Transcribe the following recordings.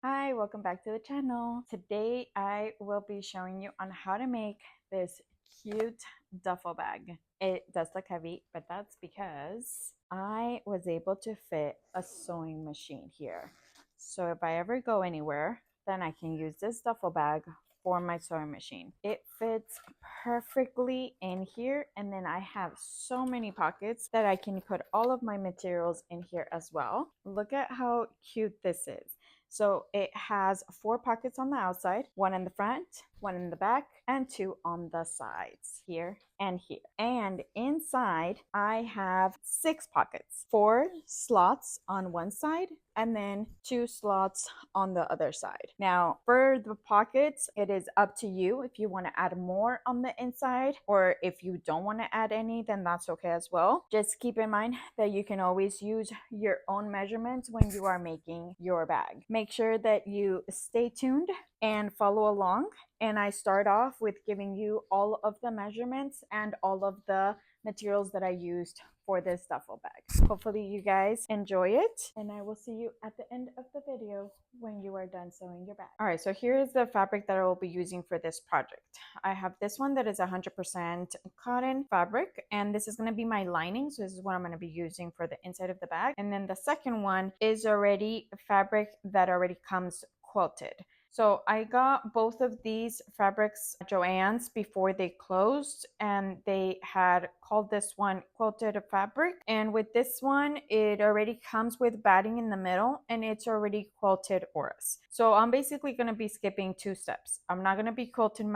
Hi, welcome back to the channel. Today I will be showing you on how to make this cute duffel bag. It does look heavy, but that's because I was able to fit a sewing machine here. So if I ever go anywhere, then I can use this duffel bag for my sewing machine. It fits perfectly in here, and then I have so many pockets that I can put all of my materials in here as well. Look at how cute this is. So it has 4 pockets on the outside, 1 in the front, 1 in the back, and 2 on the sides, here and here. And inside, I have 6 pockets, 4 slots on one side, and then 2 slots on the other side. Now, for the pockets, it is up to you if you want to add more on the inside, or if you don't want to add any, then that's okay as well. Just keep in mind that you can always use your own measurements when you are making your bag. Make sure that you stay tuned and follow along. And I start off with giving you all of the measurements and all of the materials that I used for this duffel bag. Hopefully you guys enjoy it, and I will see you at the end of the video when you are done sewing your bag. All right, so here is the fabric that I will be using for this project. I have this one that is 100% cotton fabric, and this is going to be my lining. So this is what I'm going to be using for the inside of the bag. And then the second one is already fabric that already comes quilted. So I got both of these fabrics at Joanns before they closed, and they had called this one quilted fabric. And with this one, it already comes with batting in the middle, and it's already quilted auras. So I'm basically going to be skipping 2 steps. I'm not going to be quilting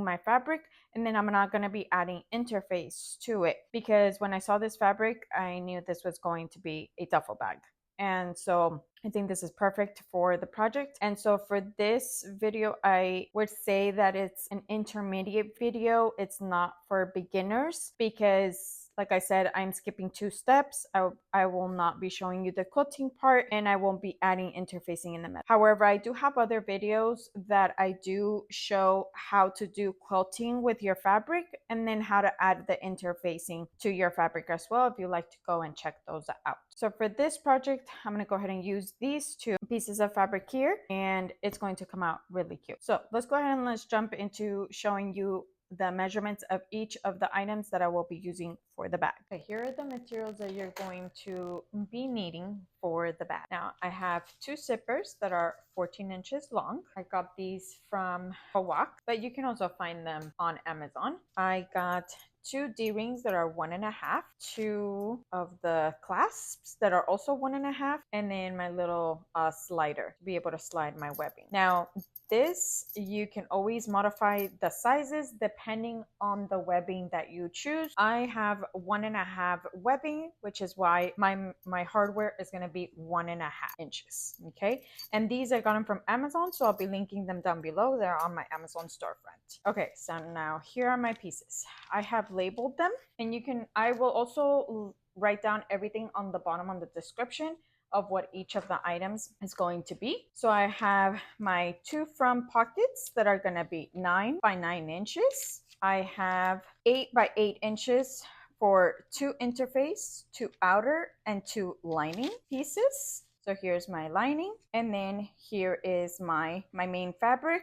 my fabric, and then I'm not going to be adding interface to it, because when I saw this fabric, I knew this was going to be a duffel bag. And so I think this is perfect for the project. And so for this video, I would say that it's an intermediate video. It's not for beginners because, like I said, I'm skipping 2 steps. I will not be showing you the quilting part, and I won't be adding interfacing in the middle. However, I do have other videos that I do show how to do quilting with your fabric, and then how to add the interfacing to your fabric as well, if you like to go and check those out. So for this project, I'm going to go ahead and use these 2 pieces of fabric here, and it's going to come out really cute. So let's go ahead and let's jump into showing you the measurements of each of the items that I will be using for the bag. Okay, here are the materials that you're going to be needing for the bag. Now, I have 2 zippers that are 14 inches long. I got these from Joanns, but you can also find them on Amazon. I got 2 D-rings that are 1.5, 2 of the clasps that are also 1.5, and then my little slider to be able to slide my webbing. Now, this, you can always modify the sizes depending on the webbing that you choose. I have 1.5 webbing, which is why my hardware is going to be 1.5 inches. Okay, and these I got them from Amazon, so I'll be linking them down below. They're on my Amazon storefront. Okay, so now here are my pieces. I have labeled them, and I will also write down everything on the bottom on the description of what each of the items is going to be. So I have my 2 front pockets that are going to be 9 by 9 inches. I have 8 by 8 inches for 2 interface, 2 outer, and 2 lining pieces. So here's my lining, and then here is my main fabric.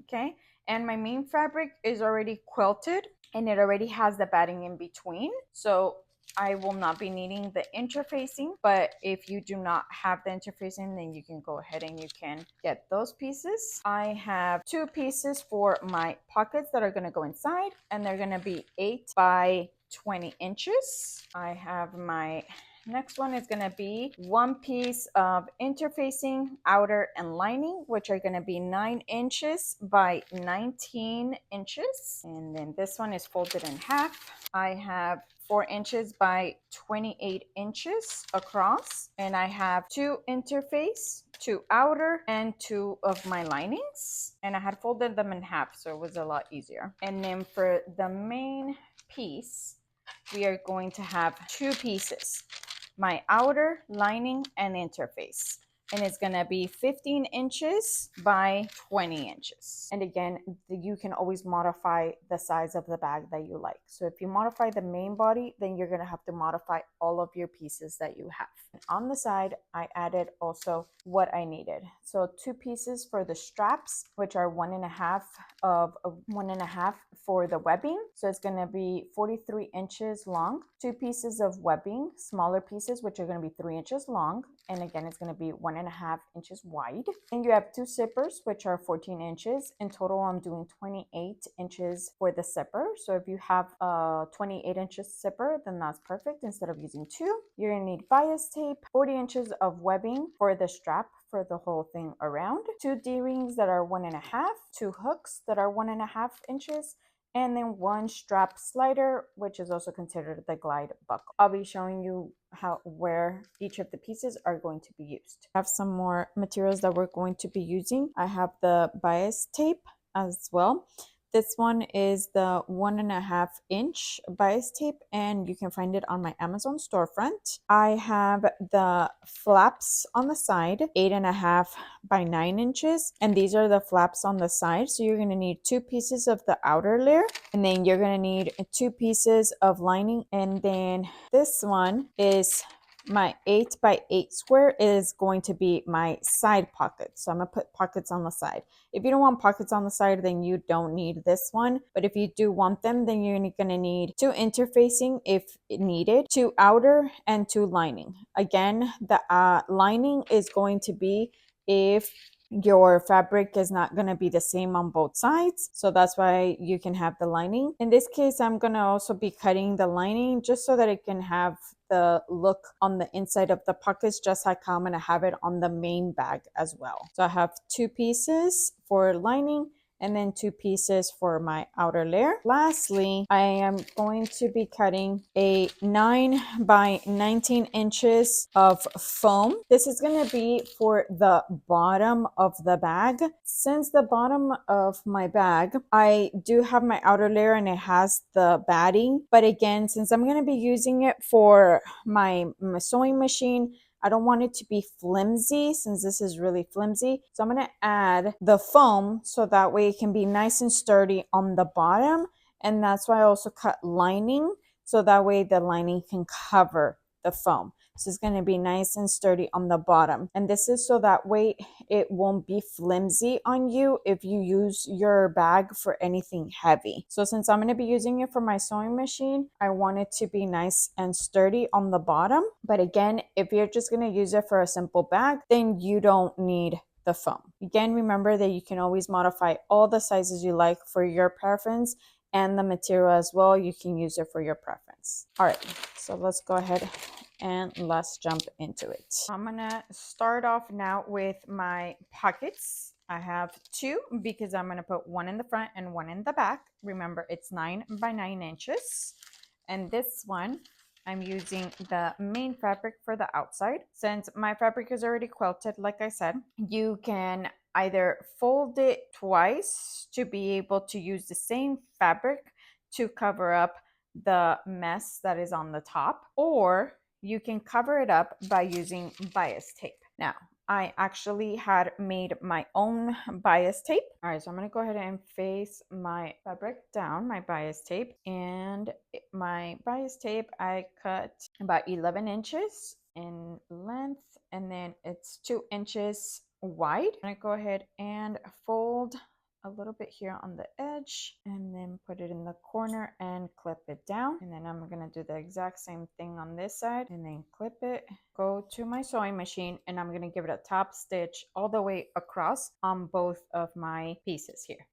Okay, and my main fabric is already quilted, and it already has the batting in between. So I will not be needing the interfacing, but if you do not have the interfacing, then you can go ahead and you can get those pieces. I have 2 pieces for my pockets that are going to go inside, and they're going to be 8 by 20 inches. I have my next one is going to be 1 piece of interfacing, outer, and lining, which are going to be 9 inches by 19 inches. And then this one is folded in half. I have 4 inches by 28 inches across, and I have 2 interface, 2 outer, and 2 of my linings, and I had folded them in half, so it was a lot easier. And then for the main piece, we are going to have 2 pieces, my outer, lining, and interface. and it's gonna be 15 inches by 20 inches. And again, you can always modify the size of the bag that you like. So if you modify the main body, then you're gonna have to modify all of your pieces that you have. And on the side, I added also what I needed. So 2 pieces for the straps, which are 1.5 for the webbing. So it's gonna be 43 inches long. 2 pieces of webbing, smaller pieces, which are gonna be 3 inches long. And again, it's gonna be 1.5 inches wide. And you have 2 zippers, which are 14 inches. In total, I'm doing 28 inches for the zipper. So if you have a 28 inches zipper, then that's perfect. Instead of using 2, you're gonna need bias tape, 40 inches of webbing for the strap for the whole thing around, 2 D-rings that are 1.5, 2 hooks that are 1.5 inches, and then 1 strap slider, which is also considered the glide buckle. I'll be showing you where each of the pieces are going to be used. I have some more materials that we're going to be using. I have the bias tape as well. This one is the 1.5 inch bias tape, and you can find it on my Amazon storefront. I have the flaps on the side, 8.5 by 9 inches, and these are the flaps on the side. So you're going to need 2 pieces of the outer layer, and then you're going to need 2 pieces of lining, and then this one is my 8 by 8 square is going to be my side pockets. So I'm going to put pockets on the side. If you don't want pockets on the side, then you don't need this one. But if you do want them, then you're going to need 2 interfacing if needed, 2 outer and 2 lining. Again, the lining is going to be if your fabric is not going to be the same on both sides. So that's why you can have the lining. In this case, I'm going to also be cutting the lining just so that it can have the look on the inside of the pockets, just like how I'm going to have it on the main bag as well. So I have 2 pieces for lining and then 2 pieces for my outer layer. Lastly, I am going to be cutting a 9 by 19 inches of foam. This is going to be for the bottom of the bag. Since the bottom of my bag, I do have my outer layer and it has the batting. But again, since I'm going to be using it for my sewing machine, I don't want it to be flimsy since this is really flimsy. So I'm going to add the foam so that way it can be nice and sturdy on the bottom. And that's why I also cut lining so that way the lining can cover the foam. So it's going to be nice and sturdy on the bottom. And this is so that way it won't be flimsy on you if you use your bag for anything heavy. So since I'm going to be using it for my sewing machine, I want it to be nice and sturdy on the bottom. But again, if you're just going to use it for a simple bag, then you don't need the foam. Again, remember that you can always modify all the sizes you like for your preference, and the material as well. You can use it for your preference. All right, so let's go ahead and let's jump into it. I'm gonna start off now with my pockets. I have 2 because I'm gonna put 1 in the front and 1 in the back. Remember, it's 9 by 9 inches. And this one, I'm using the main fabric for the outside. Since my fabric is already quilted, like I said, you can either fold it twice to be able to use the same fabric to cover up the mess that is on the top, or you can cover it up by using bias tape. Now, I actually had made my own bias tape. All right, so I'm going to go ahead and face my fabric down, my bias tape. And my bias tape, I cut about 11 inches in length, and then it's 2 inches wide. I'm going to go ahead and fold a little bit here on the edge and then put it in the corner and clip it down. And then I'm going to do the exact same thing on this side and then clip it. Go to my sewing machine and I'm going to give it a top stitch all the way across on both of my pieces here.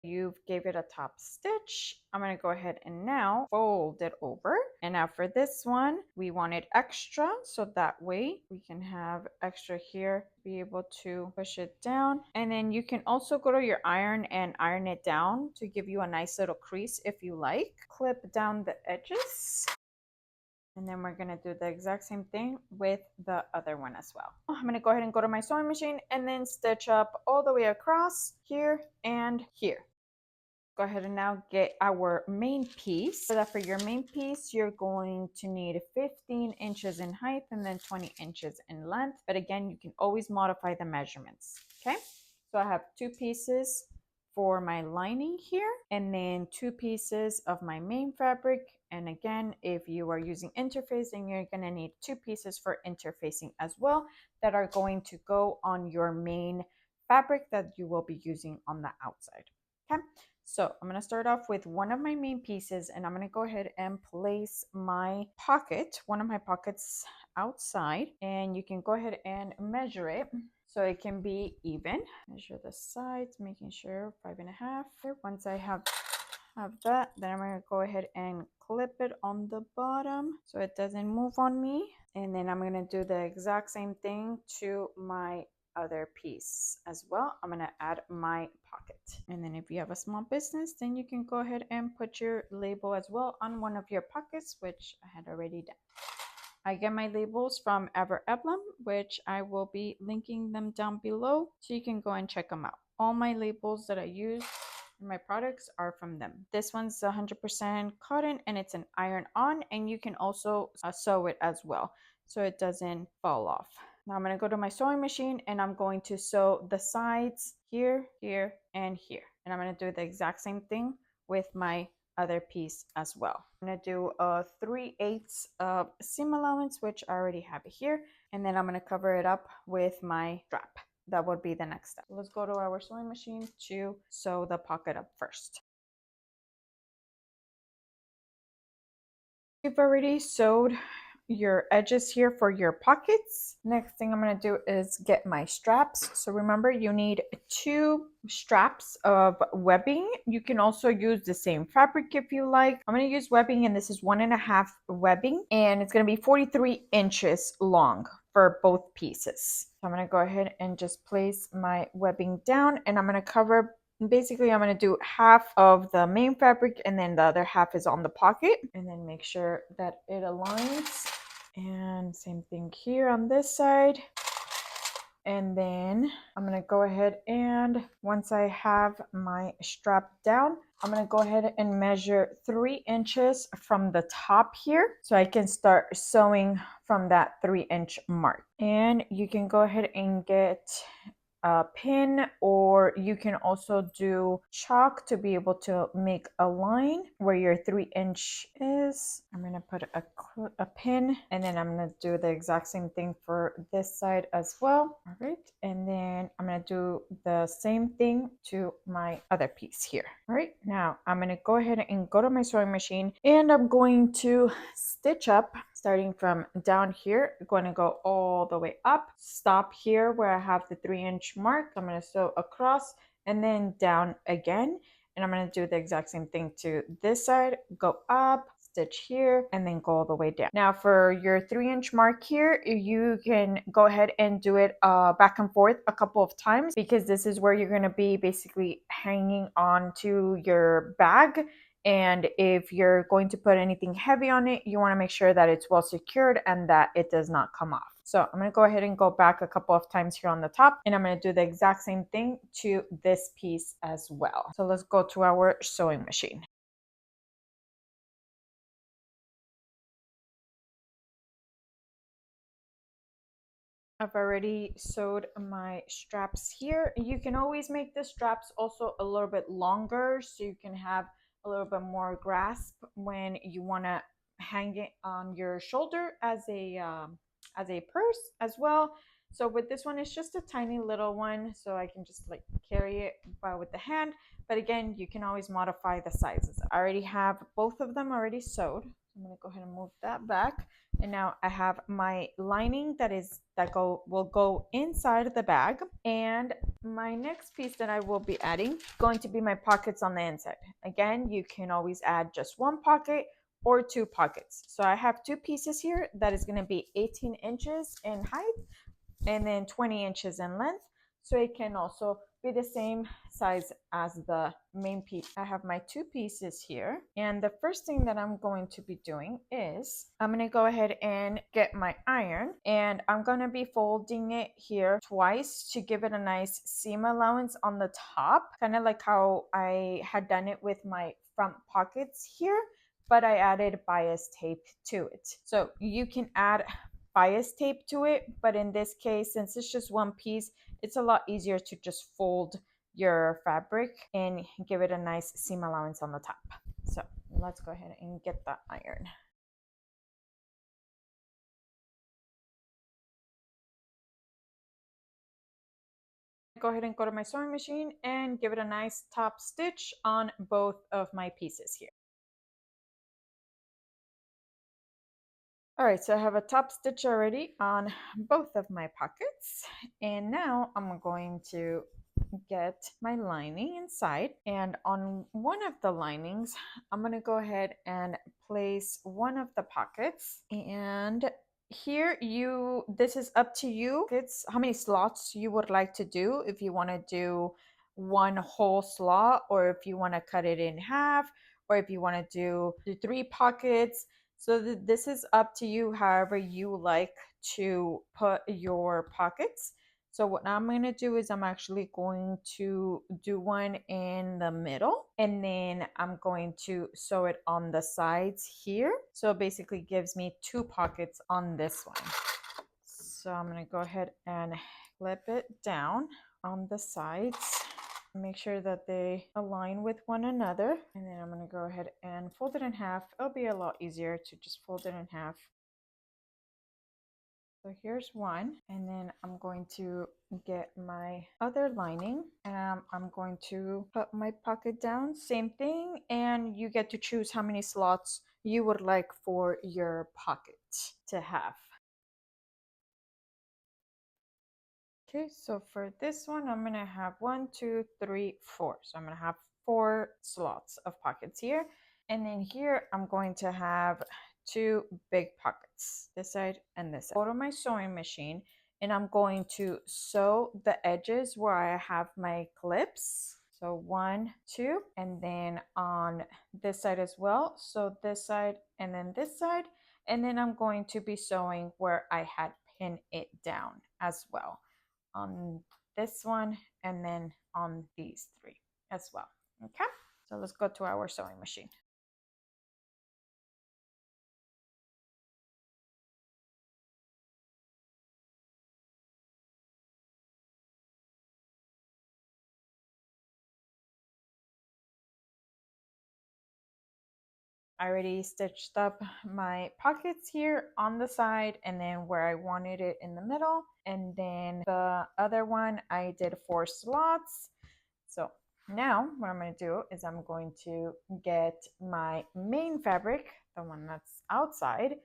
You gave it a top stitch. I'm going to go ahead and now fold it over. And now for this one, we want it extra, so that way we can have extra here, be able to push it down. And then you can also go to your iron and iron it down to give you a nice little crease if you like. Clip down the edges. And then we're going to do the exact same thing with the other one as well. I'm going to go ahead and go to my sewing machine and then stitch up all the way across here and here. Go ahead and now get our main piece. So that for your main piece, you're going to need 15 inches in height and then 20 inches in length. But again, you can always modify the measurements, okay? So I have 2 pieces for my lining here and then 2 pieces of my main fabric. And again, if you are using interfacing, you're gonna need 2 pieces for interfacing as well that are going to go on your main fabric that you will be using on the outside, okay? So I'm going to start off with one of my main pieces and I'm going to go ahead and place my pocket, one of my pockets outside, and you can go ahead and measure it so it can be even. Measure the sides, making sure 5.5. Once I have that, then I'm going to go ahead and clip it on the bottom so it doesn't move on me. And then I'm going to do the exact same thing to my other piece as well. I'm going to add my pocket. And then if you have a small business, then you can go ahead and put your label as well on one of your pockets, which I had already done. I get my labels from Ever Emblem, which I will be linking them down below so you can go and check them out. All my labels that I use for my products are from them. This one's 100% cotton and it's an iron on, and you can also sew it as well so it doesn't fall off. Now I'm going to go to my sewing machine and I'm going to sew the sides here, here, and here. And I'm going to do the exact same thing with my other piece as well. I'm going to do a 3/8 of seam allowance, which I already have here. And then I'm going to cover it up with my strap. That would be the next step. Let's go to our sewing machine to sew the pocket up first. You've already sewed your edges here for your pockets. Next thing I'm going to do is get my straps. So remember, you need 2 straps of webbing. You can also use the same fabric if you like. I'm going to use webbing, and this is 1.5 webbing, and it's going to be 43 inches long for both pieces. So I'm going to go ahead and just place my webbing down, and I'm going to cover. Basically, I'm going to do half of the main fabric and then the other half is on the pocket, and then make sure that it aligns. And same thing here on this side. And then I'm going to go ahead and once I have my strap down, I'm going to go ahead and measure 3 inches from the top here so I can start sewing from that 3-inch mark. And you can go ahead and get a pin, or you can also do chalk to be able to make a line where your 3-inch is. I'm going to put a pin, and then I'm going to do the exact same thing for this side as well. All right, and then I'm going to do the same thing to my other piece here. All right, now I'm going to go ahead and go to my sewing machine, and I'm going to stitch up starting from down here. I'm going to go all the way up, stop here where I have the 3-inch mark. I'm going to sew across and then down again, and I'm going to do the exact same thing to this side. Go up, stitch here, and then go all the way down. Now for your 3-inch mark here, you can go ahead and do it back and forth a couple of times, because this is where you're going to be basically hanging on to your bag. And if you're going to put anything heavy on it, you want to make sure that it's well secured and that it does not come off. So I'm going to go ahead and go back a couple of times here on the top, and I'm going to do the exact same thing to this piece as well. So let's go to our sewing machine. I've already sewed my straps here. You can always make the straps also a little bit longer so you can have a little bit more grasp when you want to hang it on your shoulder as a purse as well. So with this one, it's just a tiny little one, so I can just like carry it with the hand. But again, you can always modify the sizes. I already have both of them already sewed. I'm gonna go ahead and move that back. And now I have my lining that will go inside the bag. And my next piece that I will be adding is going to be my pockets on the inside. Again, you can always add just 1 pocket or 2 pockets. So I have 2 pieces here that is going to be 18 inches in height and then 20 inches in length. So it can also be the same size as the main piece. I have my two pieces here. And the first thing that I'm going to be doing is I'm going to go ahead and get my iron, and I'm going to be folding it here twice to give it a nice seam allowance on the top, kind of like how I had done it with my front pockets here, but I added bias tape to it. So you can add bias tape to it, but in this case, since it's just one piece, it's a lot easier to just fold your fabric and give it a nice seam allowance on the top. So let's go ahead and get that iron. Go ahead and go to my sewing machine and give it a nice top stitch on both of my pieces here. All right, so I have a top stitch already on both of my pockets, and now I'm going to get my lining inside, and on one of the linings I'm going to go ahead and place one of the pockets, and here this is up to you. It's how many slots you would like to do, if you want to do one whole slot, or if you want to cut it in half, or if you want to do three pockets. So this is up to you, however you like to put your pockets. So what I'm going to do is I'm actually going to do one in the middle, and then I'm going to sew it on the sides here. So it basically gives me two pockets on this one. So I'm going to go ahead and clip it down on the sides. Make sure that they align with one another, and then I'm going to go ahead and fold it in half. It'll be a lot easier to just fold it in half. So here's one, and then I'm going to get my other lining, and I'm going to put my pocket down, same thing, and you get to choose how many slots you would like for your pocket to have. Okay, so for this one, I'm gonna have 1, 2, 3, 4. So I'm gonna have 4 slots of pockets here. And then here, I'm going to have 2 big pockets, this side and this side. Go to my sewing machine, and I'm going to sew the edges where I have my clips. So 1, 2, and then on this side as well. So this side and then this side. And then I'm going to be sewing where I had pinned it down as well, on this one, and then on these 3 as well. Okay, so let's go to our sewing machine. I already stitched up my pockets here on the side, and then where I wanted it in the middle, and then the other one I did 4 slots. So now what I'm going to do is I'm going to get my main fabric, the one that's outside,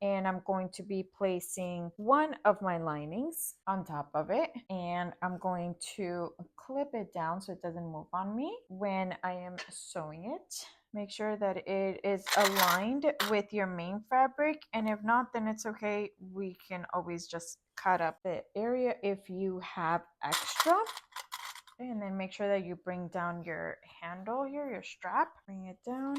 and I'm going to be placing one of my linings on top of it, and I'm going to clip it down so it doesn't move on me when I am sewing it. Make sure that it is aligned with your main fabric, and if not, then it's okay. We can always just cut up the area if you have extra. Okay, and then make sure that you bring down your handle here, your strap, bring it down,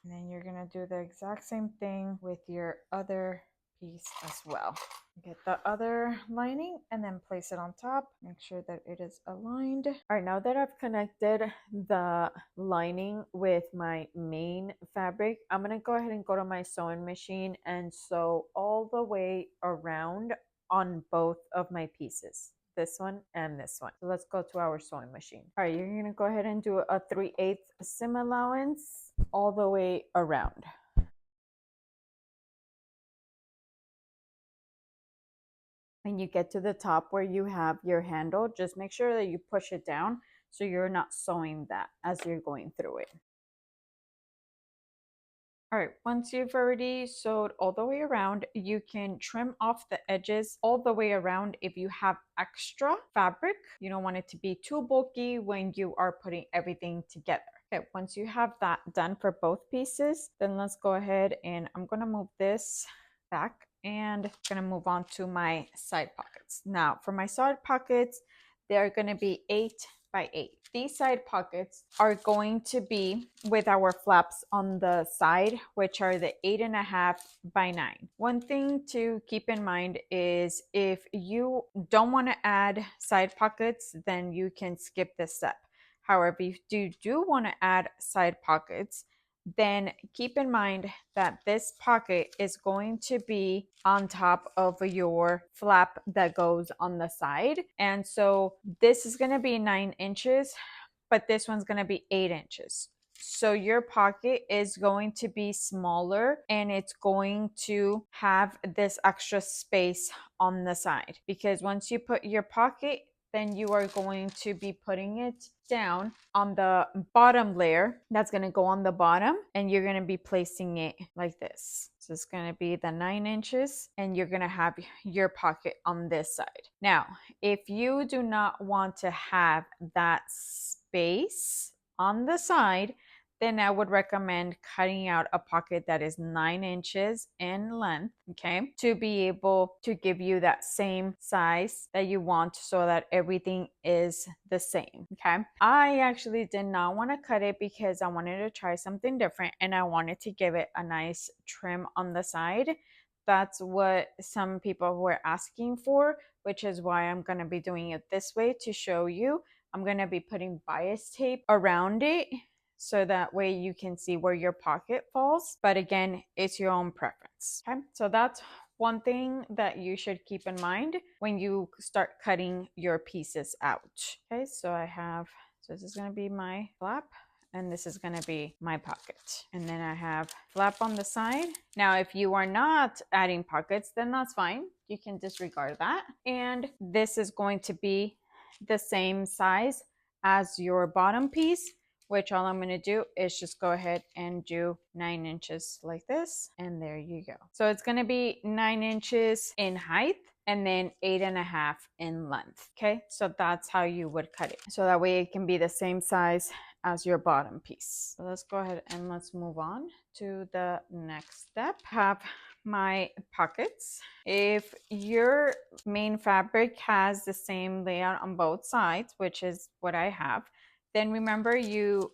and then you're gonna do the exact same thing with your other piece as well. Get the other lining and then place it on top. Make sure that it is aligned. All right, now that I've connected the lining with my main fabric, I'm gonna go ahead and go to my sewing machine and sew all the way around on both of my pieces, this one and this one. So let's go to our sewing machine. All right, you're gonna go ahead and do a 3/8 seam allowance all the way around. When you get to the top where you have your handle, just make sure that you push it down so you're not sewing that as you're going through it. All right, once you've already sewed all the way around, you can trim off the edges all the way around if you have extra fabric. You don't want it to be too bulky when you are putting everything together. Okay, once you have that done for both pieces, then let's go ahead and I'm gonna move this back and I'm gonna move on to my side pockets. Now for my side pockets, they're gonna be 8 by 8. These side pockets are going to be with our flaps on the side, which are the 8.5 by 9. One thing to keep in mind is if you don't want to add side pockets, then you can skip this step. However, if you do want to add side pockets, then keep in mind that this pocket is going to be on top of your flap that goes on the side. And so this is going to be 9 inches, but this one's going to be 8 inches. So your pocket is going to be smaller and it's going to have this extra space on the side, because once you put your pocket, then you are going to be putting it down on the bottom layer that's going to go on the bottom, and you're going to be placing it like this. So it's going to be the 9 inches and you're going to have your pocket on this side. Now, if you do not want to have that space on the side, then I would recommend cutting out a pocket that is 9 inches in length, okay, to be able to give you that same size that you want so that everything is the same, okay? I actually did not want to cut it because I wanted to try something different and I wanted to give it a nice trim on the side. That's what some people were asking for, which is why I'm going to be doing it this way to show you. I'm going to be putting bias tape around it so that way you can see where your pocket falls. But again, it's your own preference. Okay, so that's one thing that you should keep in mind when you start cutting your pieces out. Okay, so this is going to be my flap and this is going to be my pocket. And then I have flap on the side. Now, if you are not adding pockets, then that's fine. You can disregard that. And this is going to be the same size as your bottom piece, which all I'm going to do is just go ahead and do 9 inches like this. And there you go. So it's going to be 9 inches in height and then 8.5 in length. Okay, so that's how you would cut it. So that way it can be the same size as your bottom piece. So let's go ahead and let's move on to the next step. I have my pockets. If your main fabric has the same layout on both sides, which is what I have, then remember you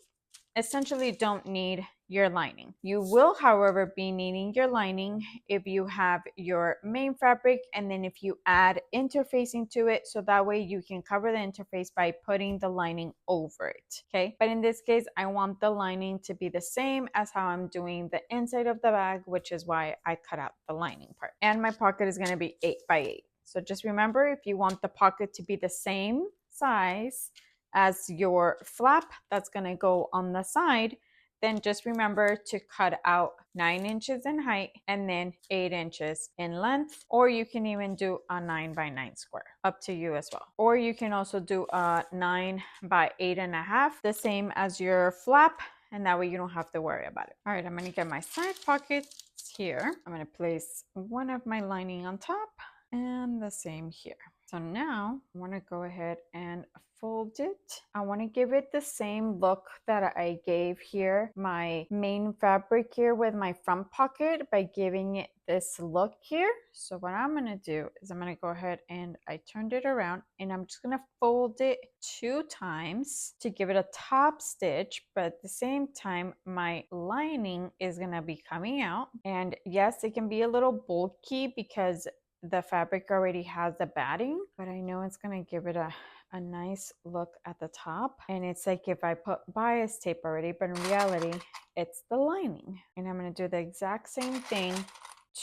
essentially don't need your lining. You will, however, be needing your lining if you have your main fabric and then if you add interfacing to it, so that way you can cover the interface by putting the lining over it. Okay, but in this case I want the lining to be the same as how I'm doing the inside of the bag, which is why I cut out the lining part. And my pocket is going to be 8 by 8. So just remember, if you want the pocket to be the same size as your flap that's going to go on the side, then just remember to cut out 9 inches in height and then 8 inches in length, or you can even do a 9 by 9 square, up to you as well. Or you can also do a 9 by 8.5, the same as your flap, and that way you don't have to worry about it. All right, I'm going to get my side pockets here. I'm going to place one of my lining on top and the same here. So now I want to go ahead and fold it. I want to give it the same look that I gave here, my main fabric here with my front pocket, by giving it this look here. So what I'm going to do is I'm going to go ahead and I turned it around and I'm just going to fold it 2 times to give it a top stitch, but at the same time my lining is going to be coming out. And yes, it can be a little bulky because the fabric already has the batting, but I know it's going to give it a nice look at the top. And it's like if I put bias tape already, but in reality it's the lining. And I'm going to do the exact same thing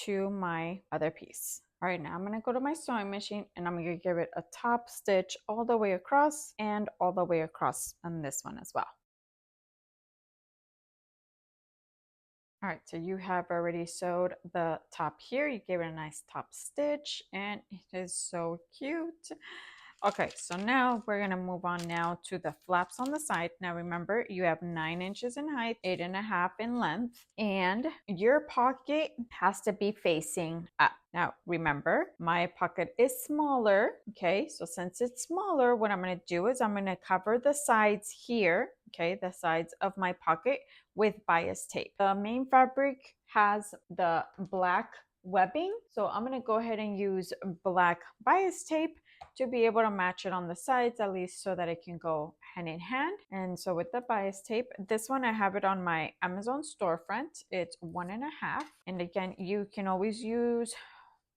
to my other piece. All right, now I'm going to go to my sewing machine and I'm going to give it a top stitch all the way across and all the way across on this one as well. All right, so you have already sewed the top here. You gave it a nice top stitch and it is so cute. Okay, so now we're gonna move on now to the flaps on the side. Now remember, you have 9 inches in height, 8.5 in length, and your pocket has to be facing up. Now remember, my pocket is smaller, okay? So since it's smaller, what I'm gonna do is I'm gonna cover the sides here, okay? The sides of my pocket with bias tape. The main fabric has the black webbing, so I'm gonna go ahead and use black bias tape. to be able to match it on the sides, at least so that it can go hand in hand. And so with the bias tape, this one I have it on my Amazon storefront. It's 1.5. And again, you can always use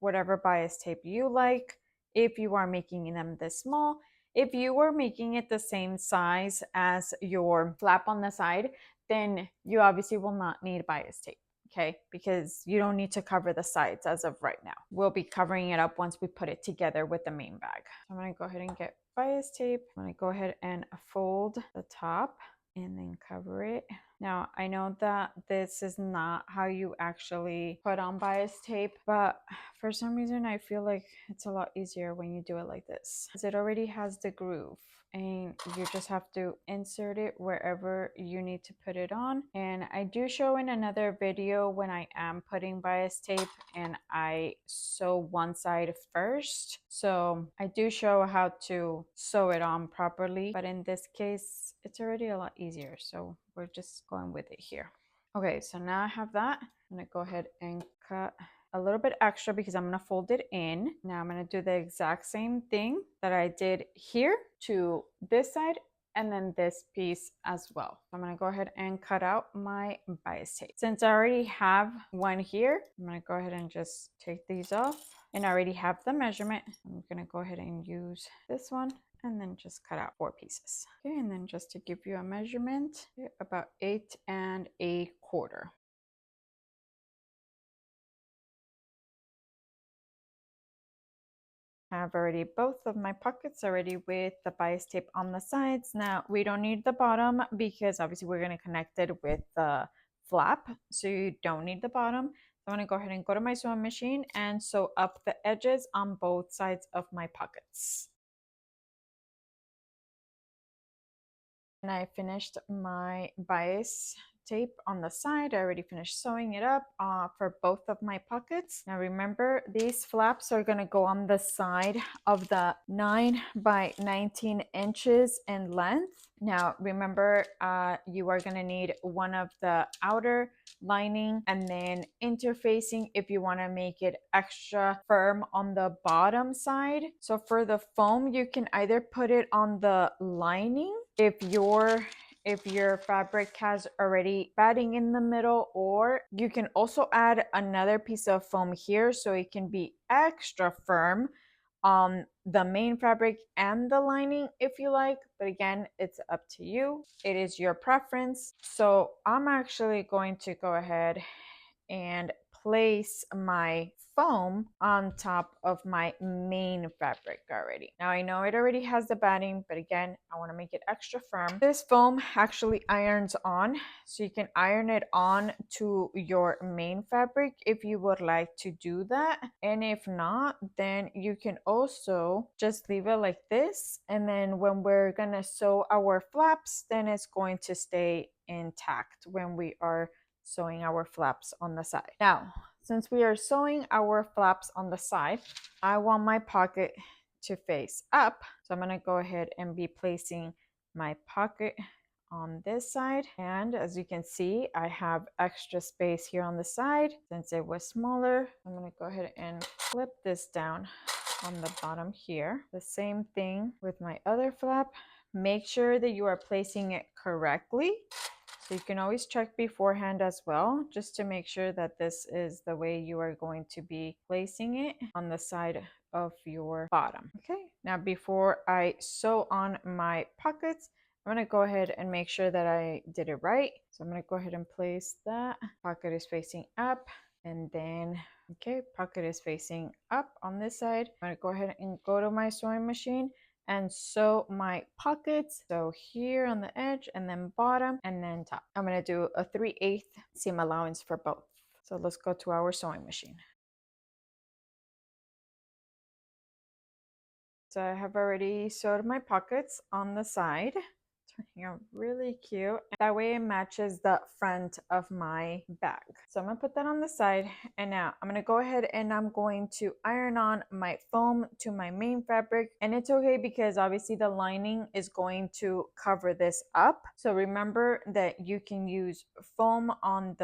whatever bias tape you like if you are making them this small. If you were making it the same size as your flap on the side, then you obviously will not need bias tape, okay? Because you don't need to cover the sides as of right now. We'll be covering it up once we put it together with the main bag. I'm gonna go ahead and get bias tape. I'm gonna go ahead and fold the top and then cover it. Now, I know that this is not how you actually put on bias tape, but for some reason I feel like it's a lot easier when you do it like this, because it already has the groove and you just have to insert it wherever you need to put it on. And I do show in another video when I am putting bias tape and I sew one side first. So I do show how to sew it on properly, but in this case, it's already a lot easier. So we're just going with it here. Okay, so now I have that. I'm gonna go ahead and cut a little bit extra because I'm gonna fold it in. Now I'm gonna do the exact same thing that I did here to this side and then this piece as well. I'm gonna go ahead and cut out my bias tape. Since I already have one here, I'm gonna go ahead and just take these off, and I already have the measurement. I'm gonna go ahead and use this one and then just cut out 4 pieces. Okay, and then just to give you a measurement, about 8 1/4. I have already both of my pockets already with the bias tape on the sides. Now we don't need the bottom because obviously we're going to connect it with the flap, so you don't need the bottom. I'm going to go ahead and go to my sewing machine and sew up the edges on both sides of my pockets. And I finished my bias tape on the side. I already finished sewing it up for both of my pockets. Now remember, these flaps are going to go on the side of the 9 by 19 inches in length. Now remember, you are going to need one of the outer lining and then interfacing if you want to make it extra firm on the bottom side. So for the foam, you can either put it on the lining if your fabric has already padding in the middle, or you can also add another piece of foam here so it can be extra firm on the main fabric and the lining if you like, but again, it's up to you. It is your preference. So I'm actually going to go ahead and place my foam on top of my main fabric already. Now I know it already has the batting, but again, I want to make it extra firm. This foam actually irons on, so you can iron it on to your main fabric if you would like to do that. And if not, then you can also just leave it like this. And then when we're gonna sew our flaps, then it's going to stay intact when we are sewing our flaps on the side. Now, since we are sewing our flaps on the side, I want my pocket to face up. So I'm gonna go ahead and be placing my pocket on this side. And as you can see, I have extra space here on the side. Since it was smaller, I'm gonna go ahead and flip this down on the bottom here. The same thing with my other flap. Make sure that you are placing it correctly. So you can always check beforehand as well, just to make sure that this is the way you are going to be placing it on the side of your bottom. Okay, now before I sew on my pockets, I'm gonna go ahead and make sure that I did it right. So I'm gonna go ahead and place that. Pocket is facing up, and then, okay, pocket is facing up on this side. I'm gonna go ahead and go to my sewing machine and sew my pockets. So here on the edge, and then bottom, and then top. I'm gonna do a 3/8 seam allowance for both. So let's go to our sewing machine. So I have already sewed my pockets on the side. Turning out really cute. That way it matches the front of my bag. So I'm gonna put that on the side, and now I'm gonna go ahead and I'm going to iron on my foam to my main fabric. And it's okay because obviously the lining is going to cover this up. So remember that you can use foam on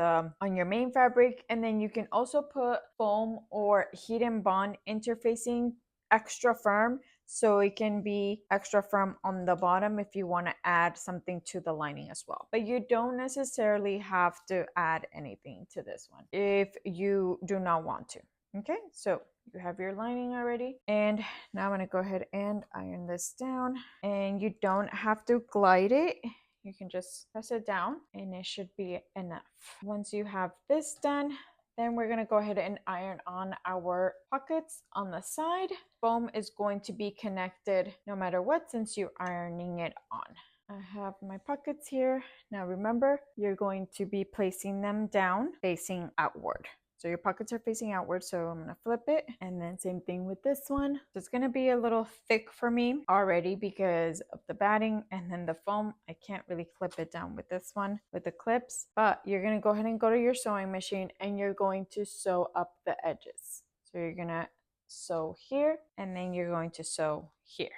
your main fabric, and then you can also put foam or heat and bond interfacing extra firm, so it can be extra firm on the bottom if you want to add something to the lining as well. But you don't necessarily have to add anything to this one if you do not want to. Okay, so you have your lining already, and now I'm going to go ahead and iron this down, and you don't have to glide it. You can just press it down and it should be enough. Once you have this done, then we're going to go ahead and iron on our pockets on the side. Foam is going to be connected no matter what since you're ironing it on. I have my pockets here. Now remember, you're going to be placing them down facing outward. So your pockets are facing outward, so I'm gonna flip it, and then same thing with this one. So it's gonna be a little thick for me already because of the batting and then the foam. I can't really clip it down with this one with the clips, but you're gonna go ahead and go to your sewing machine and you're going to sew up the edges. So you're gonna sew here and then you're going to sew here.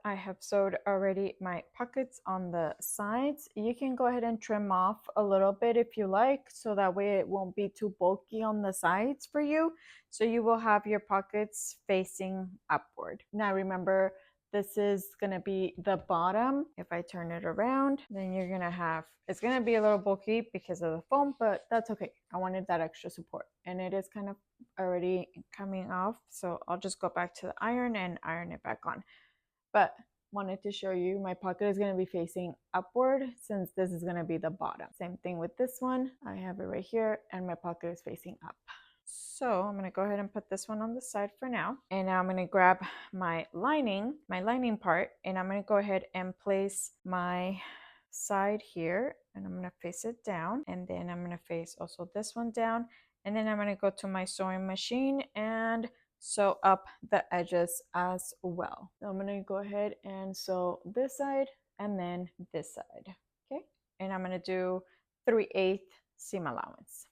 I have sewed already my pockets on the sides. You can go ahead and trim off a little bit if you like, so that way it won't be too bulky on the sides for you. So you will have your pockets facing upward. Now remember, this is gonna be the bottom. If I turn it around, then you're gonna have, it's gonna be a little bulky because of the foam, but that's okay. I wanted that extra support, and it is kind of already coming off. So I'll just go back to the iron and iron it back on. But wanted to show you my pocket is going to be facing upward since this is going to be the bottom. Same thing with this one. I have it right here and my pocket is facing up. So I'm going to go ahead and put this one on the side for now. And now I'm going to grab my lining part, and I'm going to go ahead and place my side here, and I'm going to face it down, and then I'm going to face also this one down, and then I'm going to go to my sewing machine and sew up the edges as well. So I'm going to go ahead and sew this side and then this side. Okay, and I'm going to do 3/8 seam allowance.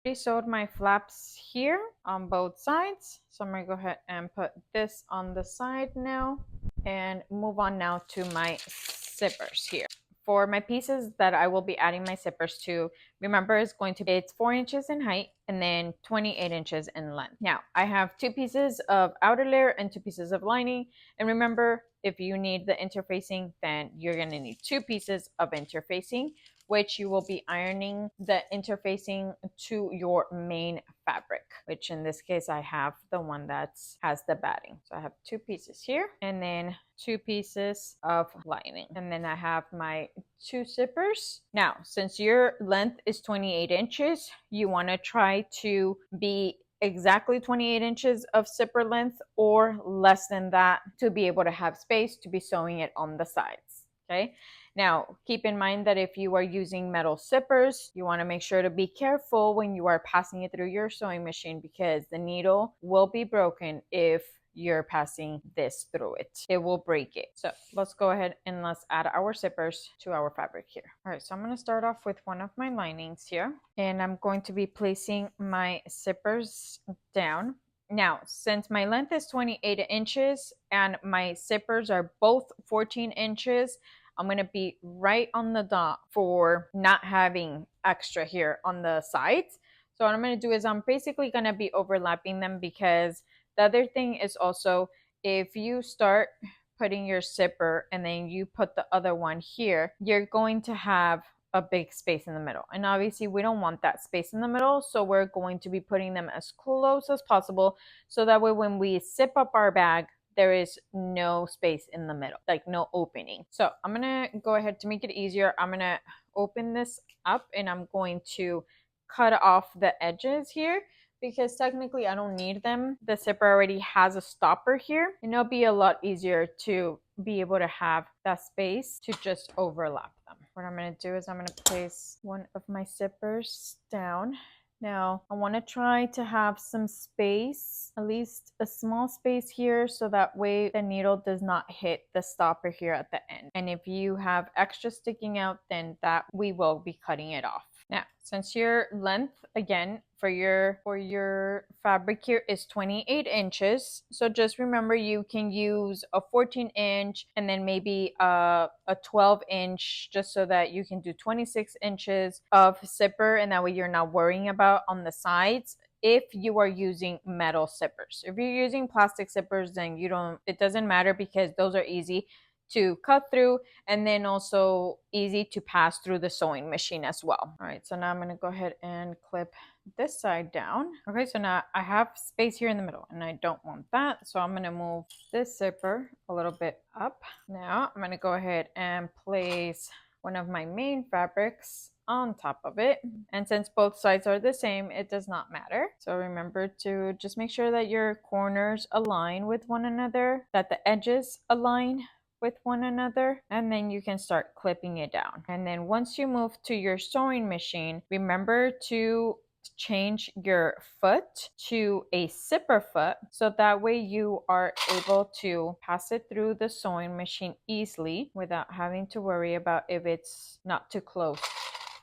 I sewed my flaps here on both sides, so I'm going to go ahead and put this on the side now and move on now to my zippers here. For my pieces that I will be adding my zippers to, remember it's going to be, it's 4 inches in height and then 28 inches in length. Now I have 2 pieces of outer layer and 2 pieces of lining, and remember, if you need the interfacing, then you're going to need 2 pieces of interfacing, which you will be ironing the interfacing to your main fabric, which in this case I have the one that has the batting. So I have 2 pieces here and then 2 pieces of lining, and then I have my 2 zippers. Now since your length is 28 inches, you want to try to be exactly 28 inches of zipper length or less than that to be able to have space to be sewing it on the sides. Okay, now keep in mind that if you are using metal zippers, you want to make sure to be careful when you are passing it through your sewing machine, because the needle will be broken if you're passing this through it. It will break it. So let's go ahead and let's add our zippers to our fabric here. All right, so I'm going to start off with one of my linings here, and I'm going to be placing my zippers down. Now, since my length is 28 inches and my zippers are both 14 inches, I'm going to be right on the dot for not having extra here on the sides. So what I'm going to do is I'm basically going to be overlapping them, because the other thing is also, if you start putting your zipper and then you put the other one here, you're going to have a big space in the middle. And obviously we don't want that space in the middle. So we're going to be putting them as close as possible, so that way when we zip up our bag, there is no space in the middle, like no opening. So I'm gonna go ahead to make it easier. I'm gonna open this up and I'm going to cut off the edges here, because technically I don't need them. The zipper already has a stopper here, and it'll be a lot easier to be able to have that space to just overlap them. What I'm going to do is I'm going to place one of my zippers down. Now I want to try to have some space, at least a small space here, so that way the needle does not hit the stopper here at the end. And if you have extra sticking out, then that we will be cutting it off. Now, since your length, again, for your fabric here is 28 inches. So just remember you can use a 14 inch and then maybe a 12 inch, just so that you can do 26 inches of zipper, and that way you're not worrying about on the sides if you are using metal zippers. If you're using plastic zippers, then it doesn't matter, because those are easy to cut through, and then also easy to pass through the sewing machine as well. All right, so now I'm going to go ahead and clip this side down. Okay, so now I have space here in the middle and I don't want that, so I'm going to move this zipper a little bit up. Now I'm going to go ahead and place one of my main fabrics on top of it, and since both sides are the same, it does not matter. So remember to just make sure that your corners align with one another, that the edges align with one another, and then you can start clipping it down. And then once you move to your sewing machine, remember to change your foot to a zipper foot, so that way you are able to pass it through the sewing machine easily without having to worry about if it's not too close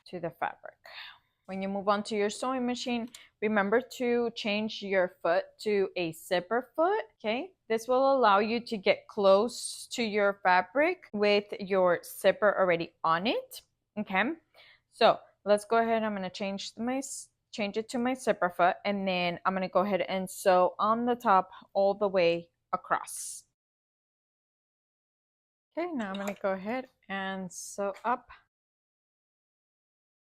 to the fabric. When you move on to your sewing machine, remember to change your foot to a zipper foot, okay? This will allow you to get close to your fabric with your zipper already on it, okay? So let's go ahead. I'm going to change it to my zipper foot, and then I'm going to go ahead and sew on the top all the way across. Okay, now I'm going to go ahead and sew up.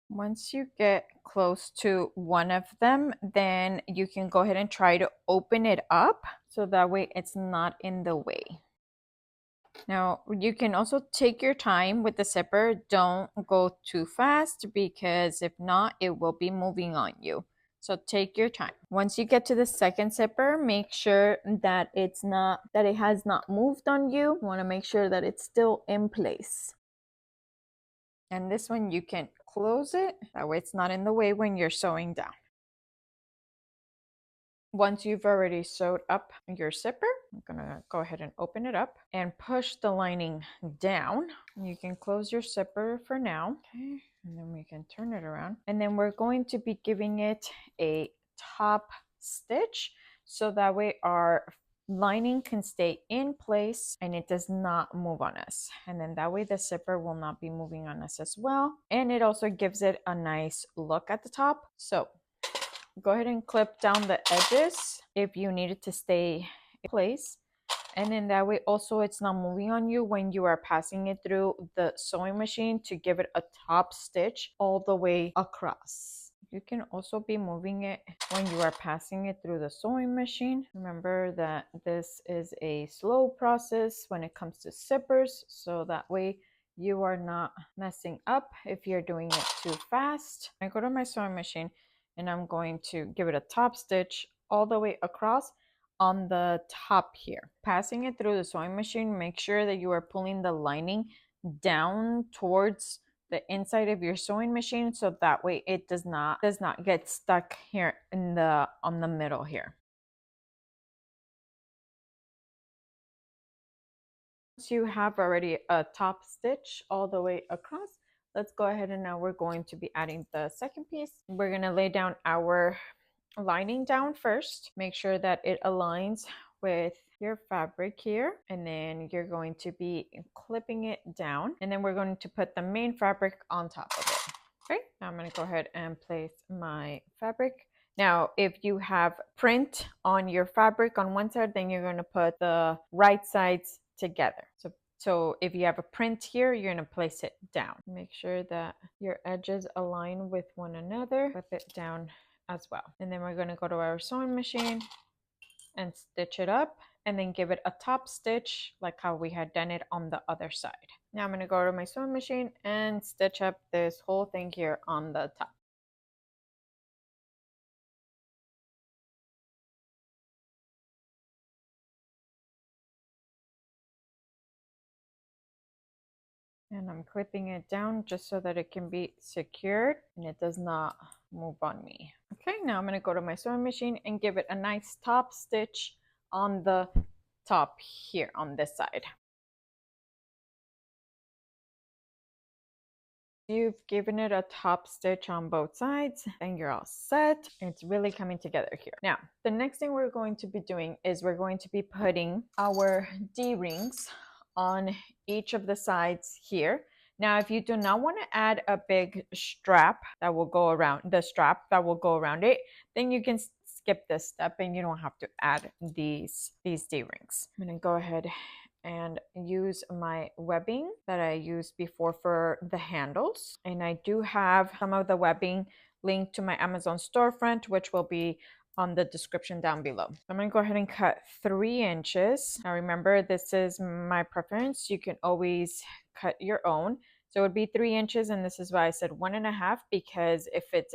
Once you get close to one of them, then you can go ahead and try to open it up, so that way it's not in the way. Now, you can also take your time with the zipper. Don't go too fast, because if not, it will be moving on you. So take your time. Once you get to the second zipper, make sure that it has not moved on you. You want to make sure that it's still in place. And this one, you can close it, that way it's not in the way when you're sewing down. Once you've already sewed up your zipper, I'm gonna go ahead and open it up and push the lining down. You can close your zipper for now, okay? And then we can turn it around. And then we're going to be giving it a top stitch, so that way our lining can stay in place and it does not move on us. And then that way the zipper will not be moving on us as well. And it also gives it a nice look at the top. So go ahead and clip down the edges if you need it to stay in place. And then that way also it's not moving on you when you are passing it through the sewing machine to give it a top stitch all the way across. You can also be moving it when you are passing it through the sewing machine. Remember that this is a slow process when it comes to zippers, so that way you are not messing up if you're doing it too fast. I go to my sewing machine and I'm going to give it a top stitch all the way across on the top here. Passing it through the sewing machine, make sure that you are pulling the lining down towards the inside of your sewing machine, so that way it does not get stuck here on the middle here. Once you have already a top stitch all the way across, let's go ahead and now we're going to be adding the second piece. We're going to lay down our lining down first. Make sure that it aligns with your fabric here, and then you're going to be clipping it down, and then we're going to put the main fabric on top of it. Okay, now I'm going to go ahead and place my fabric. Now, if you have print on your fabric on one side, then you're going to put the right sides together. So if you have a print here, you're going to place it down. Make sure that your edges align with one another. Flip it down as well. And then we're going to go to our sewing machine and stitch it up, and then give it a top stitch like how we had done it on the other side. Now I'm going to go to my sewing machine and stitch up this whole thing here on the top. And I'm clipping it down just so that it can be secured and it does not move on me. Okay, now I'm going to go to my sewing machine and give it a nice top stitch on the top here on this side. You've given it a top stitch on both sides, and you're all set. It's really coming together here. Now, the next thing we're going to be doing is we're going to be putting our D-rings on each of the sides here. Now, if you do not want to add a big strap that will go around it, then you can skip this step and you don't have to add these D-rings. I'm going to go ahead and use my webbing that I used before for the handles. And I do have some of the webbing linked to my Amazon storefront, which will be on the description down below. I'm going to go ahead and cut 3 inches. Now remember, this is my preference. You can always cut your own. So it would be 3 inches, and this is why I said 1.5, because if it's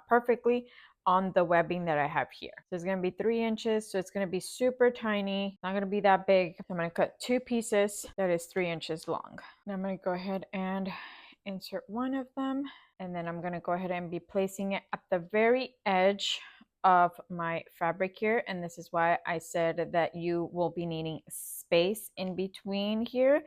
perfectly on the webbing that I have here. So it's going to be 3 inches. So it's going to be super tiny. Not going to be that big. So I'm going to cut 2 pieces that is 3 inches long. Now I'm going to go ahead and insert one of them. And then I'm going to go ahead and be placing it at the very edge of my fabric here. And this is why I said that you will be needing space in between here,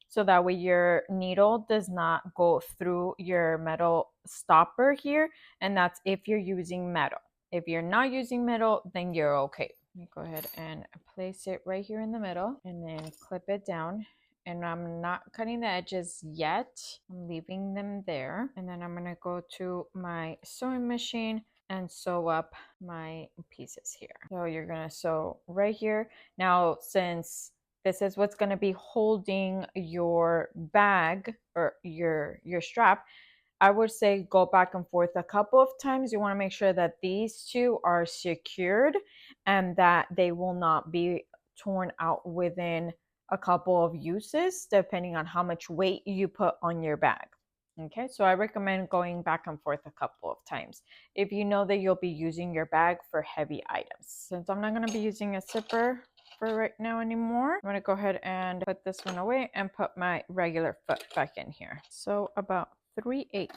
so that way your needle does not go through your metal stopper here. And that's if you're using metal. If you're not using metal, then you're okay. Let me go ahead and place it right here in the middle and then clip it down. And I'm not cutting the edges yet. I'm leaving them there. And then I'm going to go to my sewing machine and sew up my pieces here. So you're going to sew right here. Now, since this is what's going to be holding your bag or your strap, I would say go back and forth a couple of times. You want to make sure that these two are secured and that they will not be torn out within a couple of uses, depending on how much weight you put on your bag. Okay, so I recommend going back and forth a couple of times if you know that you'll be using your bag for heavy items. Since I'm not going to be using a zipper for right now anymore, I'm going to go ahead and put this one away and put my regular foot back in here. So about 3/8.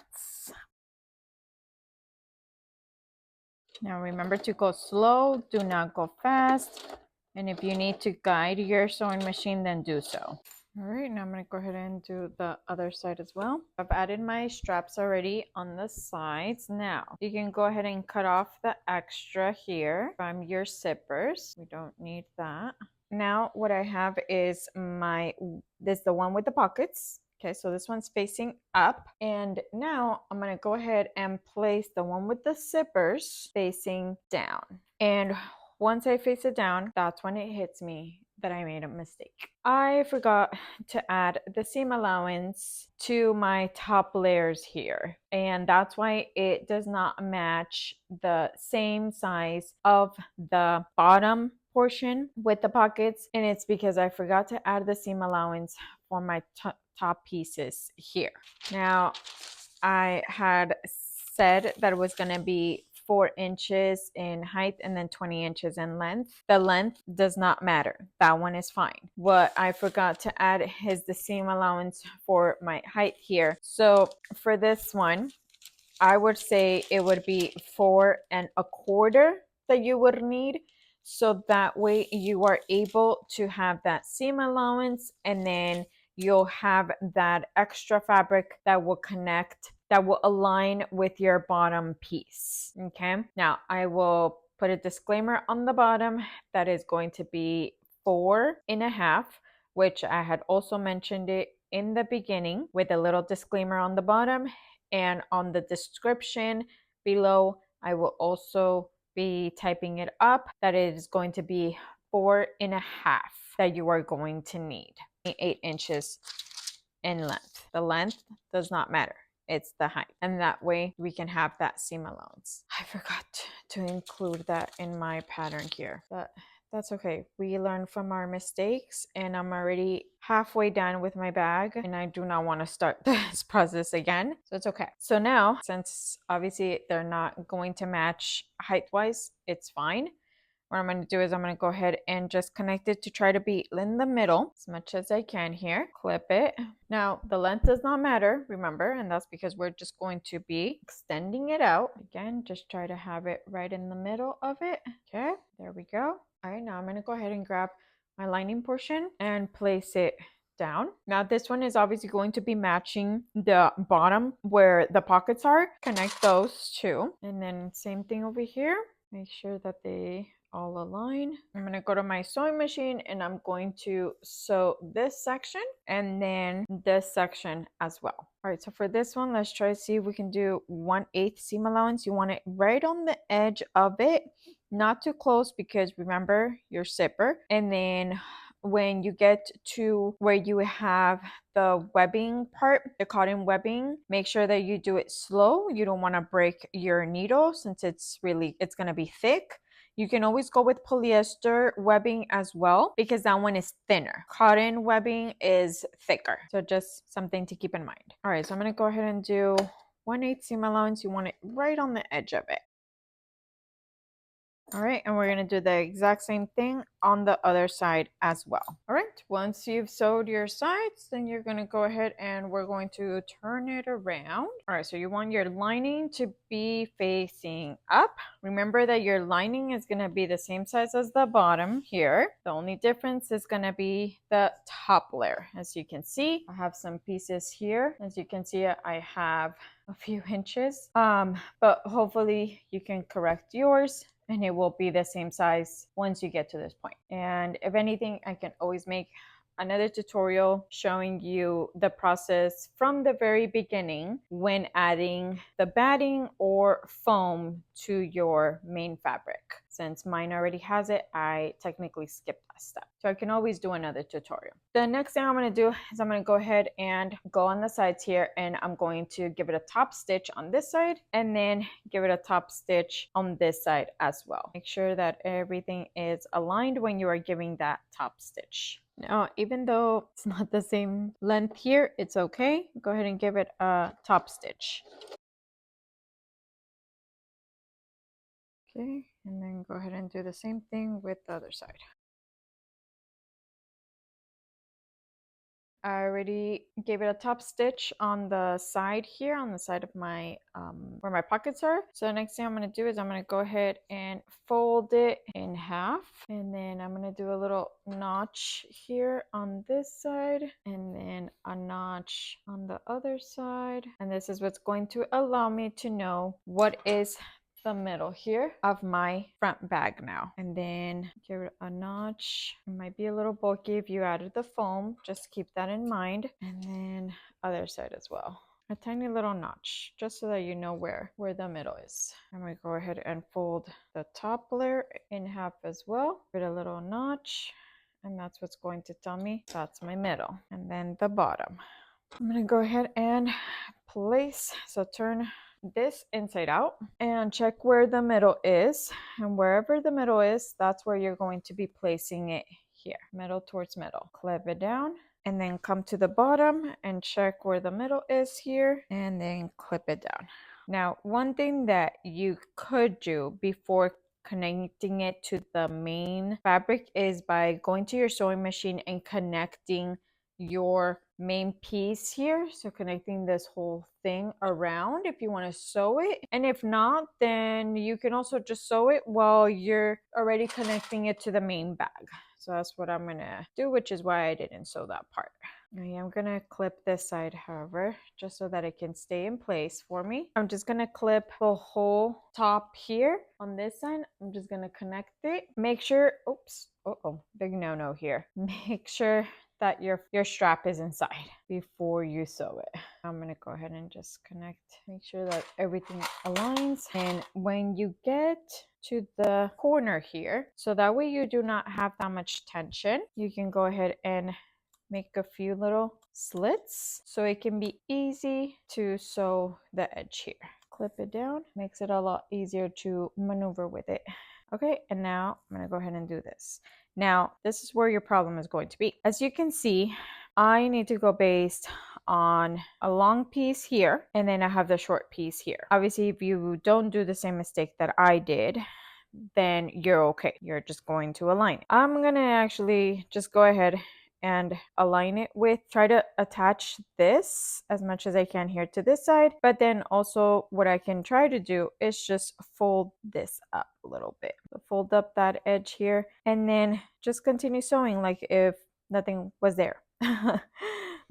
Now remember to go slow, do not go fast. And if you need to guide your sewing machine, then do so. All right, now I'm going to go ahead and do the other side as well. I've added my straps already on the sides. Now, you can go ahead and cut off the extra here from your zippers. We don't need that. Now, what I have is this the one with the pockets. Okay, so this one's facing up. And now I'm going to go ahead and place the one with the zippers facing down. And once I face it down, that's when it hits me that I made a mistake. I forgot to add the seam allowance to my top layers here, and that's why it does not match the same size of the bottom portion with the pockets, and it's because I forgot to add the seam allowance for my top pieces here. Now, I had said that it was going to be 4 inches in height and then 20 inches in length. The length does not matter. That one is fine. What I forgot to add is the seam allowance for my height here. So for this one, I would say it would be 4 1/4 that you would need. So that way you are able to have that seam allowance, and then you'll have that extra fabric that will connect, that will align with your bottom piece. Okay, now I will put a disclaimer on the bottom that is going to be 4.5, which I had also mentioned it in the beginning with a little disclaimer on the bottom, and on the description below I will also be typing it up that it is going to be 4.5 that you are going to need. 8 inches in length. The length does not matter. It's the height. And that way we can have that seam allowance. I forgot to include that in my pattern here, but that's okay. We learn from our mistakes, and I'm already halfway done with my bag, and I do not want to start this process again. So it's okay. So now, since obviously they're not going to match height-wise, it's fine. What I'm going to do is I'm going to go ahead and just connect it to try to be in the middle as much as I can here. Clip it. Now, the length does not matter, remember, and that's because we're just going to be extending it out. Again, just try to have it right in the middle of it. Okay, there we go. All right, now I'm going to go ahead and grab my lining portion and place it down. Now this one is obviously going to be matching the bottom where the pockets are. Connect those two. And then same thing over here. Make sure that they all align. I'm going to go to my sewing machine and I'm going to sew this section and then this section as well. All right, so for this one, let's try to see if we can do 1/8 seam allowance. You want it right on the edge of it, not too close because remember your zipper. And then when you get to where you have the webbing part, the cotton webbing, make sure that you do it slow. You don't want to break your needle since it's going to be thick. You can always go with polyester webbing as well because that one is thinner. Cotton webbing is thicker. So just something to keep in mind. All right, so I'm going to go ahead and do 1/8 seam allowance. You want it right on the edge of it. All right, and we're going to do the exact same thing on the other side as well. All right, once you've sewed your sides, then you're going to go ahead and we're going to turn it around. All right, so you want your lining to be facing up. Remember that your lining is going to be the same size as the bottom here. The only difference is going to be the top layer. As you can see, I have some pieces here. As you can see, I have a few inches, but hopefully you can correct yours and it will be the same size once you get to this point. And if anything, I can always make another tutorial showing you the process from the very beginning when adding the batting or foam to your main fabric. Since mine already has it, I technically skipped that step. So I can always do another tutorial. The next thing I'm going to do is I'm going to go ahead and go on the sides here and I'm going to give it a top stitch on this side and then give it a top stitch on this side as well. Make sure that everything is aligned when you are giving that top stitch. Now, even though it's not the same length here, it's okay. Go ahead and give it a top stitch. Okay, and then go ahead and do the same thing with the other side. I already gave it a top stitch on the side here, on the side of my, where my pockets are. So the next thing I'm going to do is I'm going to go ahead and fold it in half. And then I'm going to do a little notch here on this side and then a notch on the other side. And this is what's going to allow me to know what is the middle here of my front bag now. And then give it a notch. It might be a little bulky if you added the foam, just keep that in mind. And then other side as well, a tiny little notch just so that you know where the middle is. I'm going to go ahead and fold the top layer in half as well, put a little notch, and that's what's going to tell me that's my middle. And then the bottom, I'm going to go ahead and place, so turn this inside out and check where the middle is, and wherever the middle is, that's where you're going to be placing it here, middle towards middle. Clip it down and then come to the bottom and check where the middle is here and then clip it down. Now, one thing that you could do before connecting it to the main fabric is by going to your sewing machine and connecting your main piece here, so connecting this whole thing around if you want to sew it, and if not, then you can also just sew it while you're already connecting it to the main bag. So that's what I'm gonna do, which is why I didn't sew that part. I am gonna clip this side, however, just so that it can stay in place for me. I'm just gonna clip the whole top here on this side. I'm just gonna connect it. Make sure, oops, big no here. Make sure that your strap is inside before you sew it. I'm going to go ahead and just connect, make sure that everything aligns. And when you get to the corner here, so that way you do not have that much tension, you can go ahead and make a few little slits so it can be easy to sew the edge here. Clip it down, makes it a lot easier to maneuver with it. Okay, and now I'm going to go ahead and do this. Now, this is where your problem is going to be. As you can see, I need to go based on a long piece here, and then I have the short piece here. Obviously, if you don't do the same mistake that I did, then you're okay. You're just going to align it. I'm going to actually just go ahead and align it with, try to attach this as much as I can here to this side, but then also what I can try to do is just fold this up a little bit. So fold up that edge here and then just continue sewing like if nothing was there.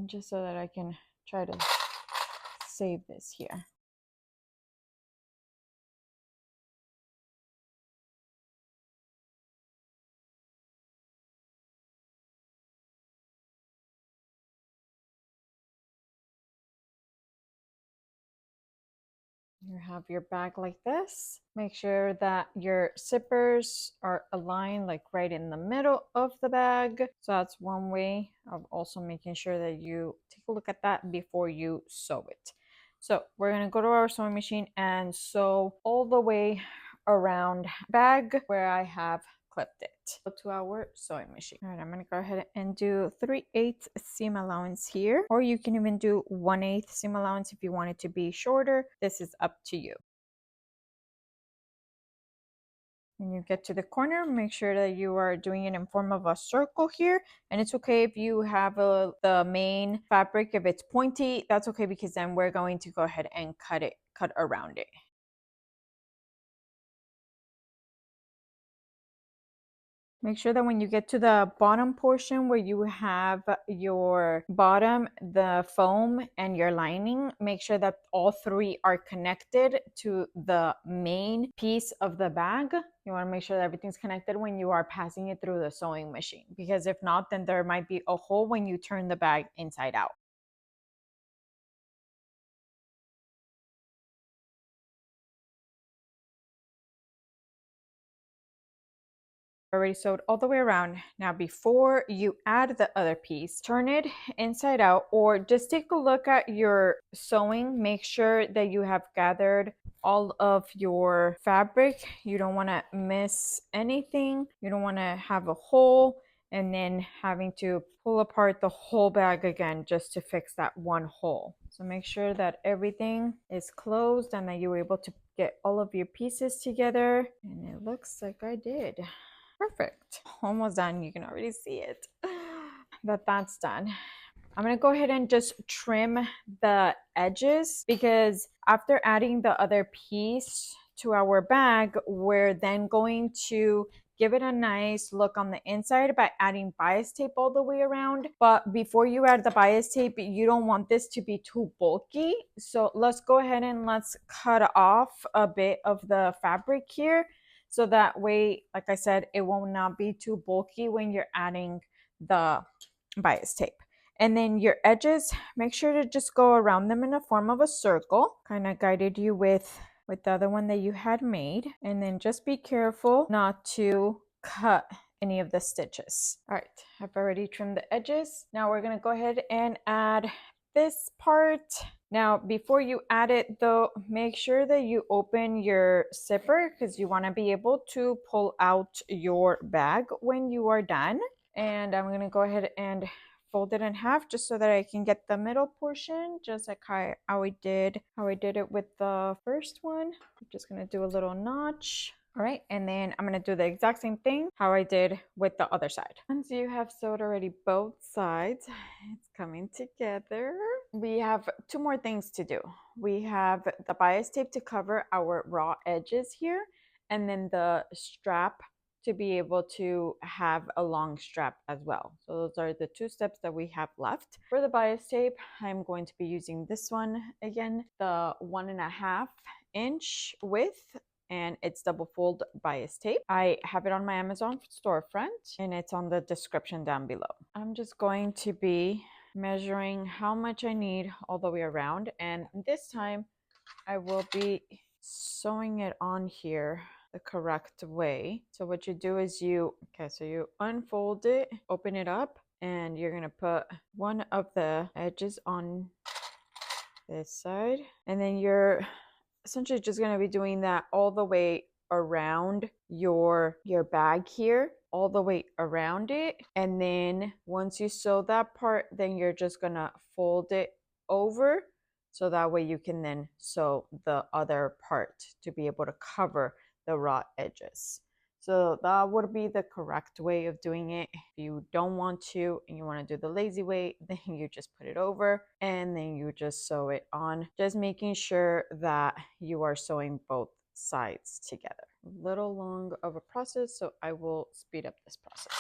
just so that I can try to save this here. You have your bag like this. Make sure that your zippers are aligned like right in the middle of the bag. So that's one way of also making sure that you take a look at that before you sew it. So we're gonna go to our sewing machine and sew all the way around bag where I have clipped it. Go to our sewing machine. All right, I'm gonna go ahead and do 3/8 seam allowance here, or you can even do 1/8 seam allowance if you want it to be shorter. This is up to you. When you get to the corner, make sure that you are doing it in form of a circle here. And it's okay if you have the main fabric, if it's pointy, that's okay, because then we're going to go ahead and cut around it. Make sure that when you get to the bottom portion where you have your bottom, the foam, and your lining, make sure that all three are connected to the main piece of the bag. You want to make sure that everything's connected when you are passing it through the sewing machine, because if not, then there might be a hole when you turn the bag inside out. Already sewed all the way around. Now before you add the other piece, turn it inside out, or just take a look at your sewing. Make sure that you have gathered all of your fabric. You don't want to miss anything. You don't want to have a hole and then having to pull apart the whole bag again just to fix that one hole. So make sure that everything is closed and that you were able to get all of your pieces together. And it looks like I did. Perfect. Almost done. You can already see it. That's done. I'm going to go ahead and just trim the edges, because after adding the other piece to our bag, we're then going to give it a nice look on the inside by adding bias tape all the way around. But before you add the bias tape, you don't want this to be too bulky. So let's go ahead and let's cut off a bit of the fabric here. So that way, like I said, it will not be too bulky when you're adding the bias tape. And then your edges, make sure to just go around them in a form of a circle. Kind of guided you with the other one that you had made. And then just be careful not to cut any of the stitches. All right, I've already trimmed the edges. Now we're gonna go ahead and add this part. Now, before you add it though, make sure that you open your zipper, because you want to be able to pull out your bag when you are done. And I'm going to go ahead and fold it in half just so that I can get the middle portion, just like how I did it with the first one. I'm just going to do a little notch. All right, and then I'm gonna do the exact same thing how I did with the other side. Once you have sewed already both sides, it's coming together. We have two more things to do. We have the bias tape to cover our raw edges here, and then the strap to be able to have a long strap as well. So those are the two steps that we have left. For the bias tape, I'm going to be using this one again, the 1.5 inch width, and it's double fold bias tape. I have it on my Amazon storefront, and it's on the description down below. I'm just going to be measuring how much I need all the way around, and this time I will be sewing it on here the correct way. So what you do is you unfold it, open it up, and you're gonna put one of the edges on this side, and then you're essentially just going to be doing that all the way around your bag here, all the way around it. And then once you sew that part, then you're just going to fold it over, so that way you can then sew the other part to be able to cover the raw edges. So that would be the correct way of doing it. If you don't want to and you want to do the lazy way, then you just put it over and then you just sew it on. Just making sure that you are sewing both sides together. A little long of a process, so I will speed up this process.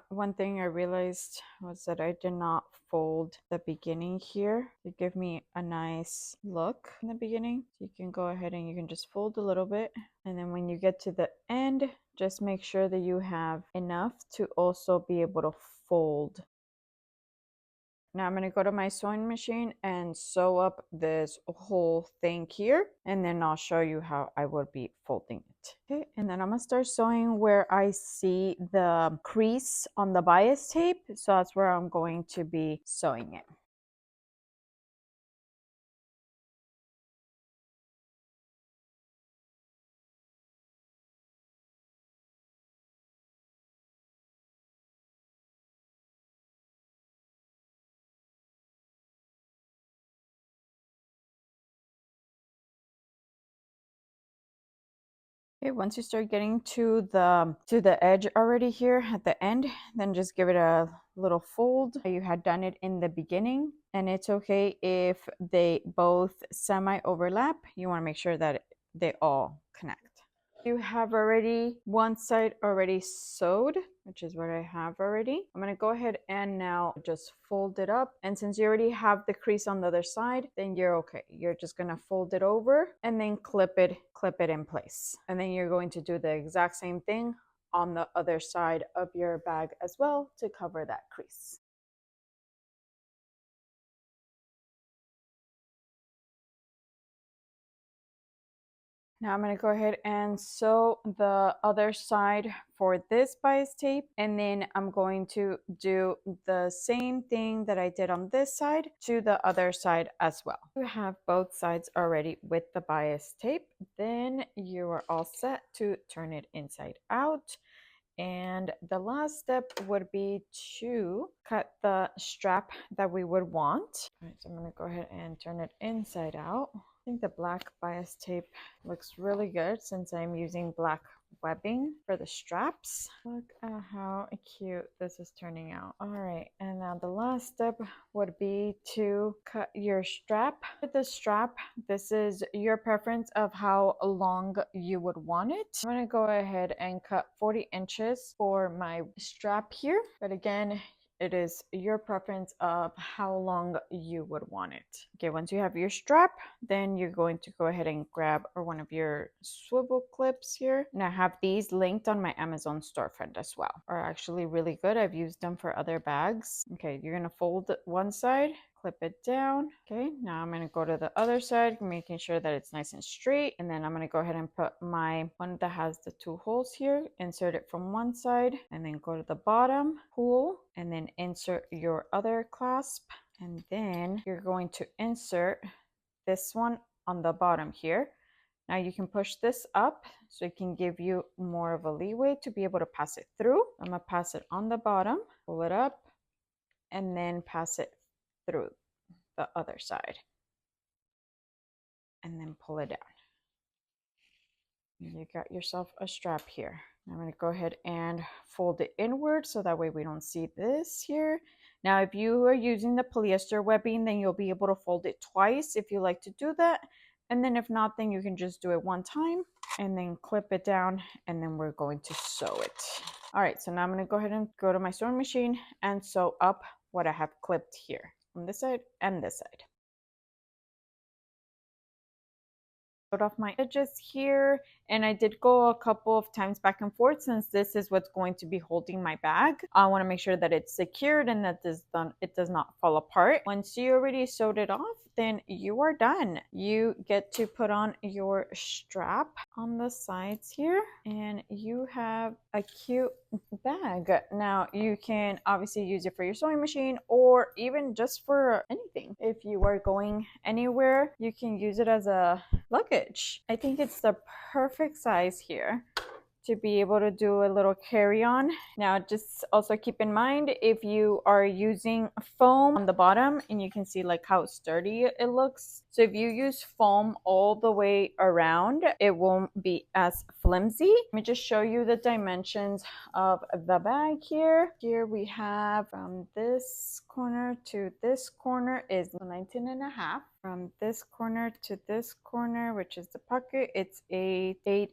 One thing I realized was that I did not fold the beginning here to give me a nice look in the beginning. So you can go ahead and you can just fold a little bit. And then when you get to the end, just make sure that you have enough to also be able to fold. Now I'm going to go to my sewing machine and sew up this whole thing here, and then I'll show you how I would be folding it. Okay, and then I'm going to start sewing where I see the crease on the bias tape, so that's where I'm going to be sewing it. Okay, once you start getting to the edge already here at the end, then just give it a little fold. You had done it in the beginning, and it's okay if they both semi overlap. You want to make sure that they all connect. You have already one side already sewed, which is what I have already. I'm going to go ahead and now just fold it up. And since you already have the crease on the other side, then you're okay. You're just going to fold it over and then clip it in place. And then you're going to do the exact same thing on the other side of your bag as well to cover that crease. Now I'm going to go ahead and sew the other side for this bias tape, and then I'm going to do the same thing that I did on this side to the other side as well. You have both sides already with the bias tape, then you are all set to turn it inside out. And the last step would be to cut the strap that we would want. All right, so I'm going to go ahead and turn it inside out. I think the black bias tape looks really good since I'm using black webbing for the straps. Look at how cute this is turning out. All right, and now the last step would be to cut your strap. With the strap, this is your preference of how long you would want it. I'm gonna go ahead and cut 40 inches for my strap here, but again, it is your preference of how long you would want it. Okay, once you have your strap, then you're going to go ahead and grab one of your swivel clips here. And I have these linked on my Amazon storefront as well. Are actually really good. I've used them for other bags. Okay, you're gonna fold one side, clip it down. Okay, now I'm gonna go to the other side, making sure that it's nice and straight. And then I'm gonna go ahead and put my one that has the two holes here, insert it from one side, and then go to the bottom, pull, and then insert your other clasp. And then you're going to insert this one on the bottom here. Now you can push this up so it can give you more of a leeway to be able to pass it through. I'm gonna pass it on the bottom, pull it up, and then pass it through the other side. And then pull it down. You got yourself a strap here. I'm going to go ahead and fold it inward so that way we don't see this here. Now, if you are using the polyester webbing, then you'll be able to fold it twice if you like to do that. And then if not, then you can just do it one time and then clip it down, and then we're going to sew it. All right, so now I'm going to go ahead and go to my sewing machine and sew up what I have clipped here on this side and this side. Off my edges here, and I did go a couple of times back and forth since this is what's going to be holding my bag. I want to make sure that it's secured and that it does not fall apart. Once you already sewed it off, then you are done. You get to put on your strap on the sides here, and you have a cute bag. Now you can obviously use it for your sewing machine or even just for anything. If you are going anywhere, you can use it as a luggage. I think it's the perfect size here to be able to do a little carry-on. Now just also keep in mind if you are using foam on the bottom, and you can see like how sturdy it looks. So if you use foam all the way around, it won't be as flimsy. Let me just show you the dimensions of the bag here. Here we have from this corner to this corner is 19.5. from this corner to this corner, which is the pocket, it's 8.5.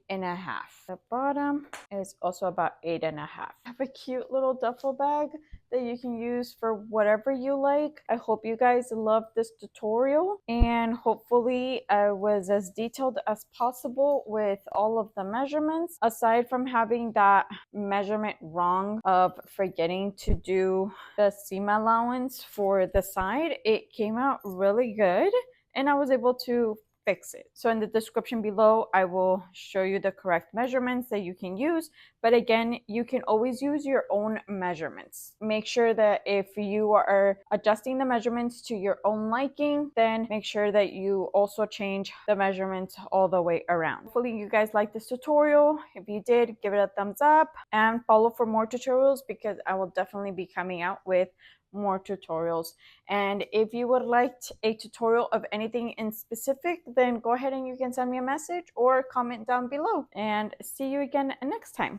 The bottom is also about 8.5. I have a cute little duffel bag that you can use for whatever you like. I hope you guys love this tutorial, and hopefully I was as detailed as possible with all of the measurements, aside from having that measurement wrong of forgetting to do the seam allowance for the side. It came out really good, and I was able to fix it. So in the description below, I will show you the correct measurements that you can use. But again, you can always use your own measurements. Make sure that if you are adjusting the measurements to your own liking, then make sure that you also change the measurements all the way around. Hopefully you guys liked this tutorial. If you did, give it a thumbs up and follow for more tutorials, because I will definitely be coming out with more tutorials. And if you would like a tutorial of anything in specific, then go ahead and you can send me a message or comment down below, and see you again next time.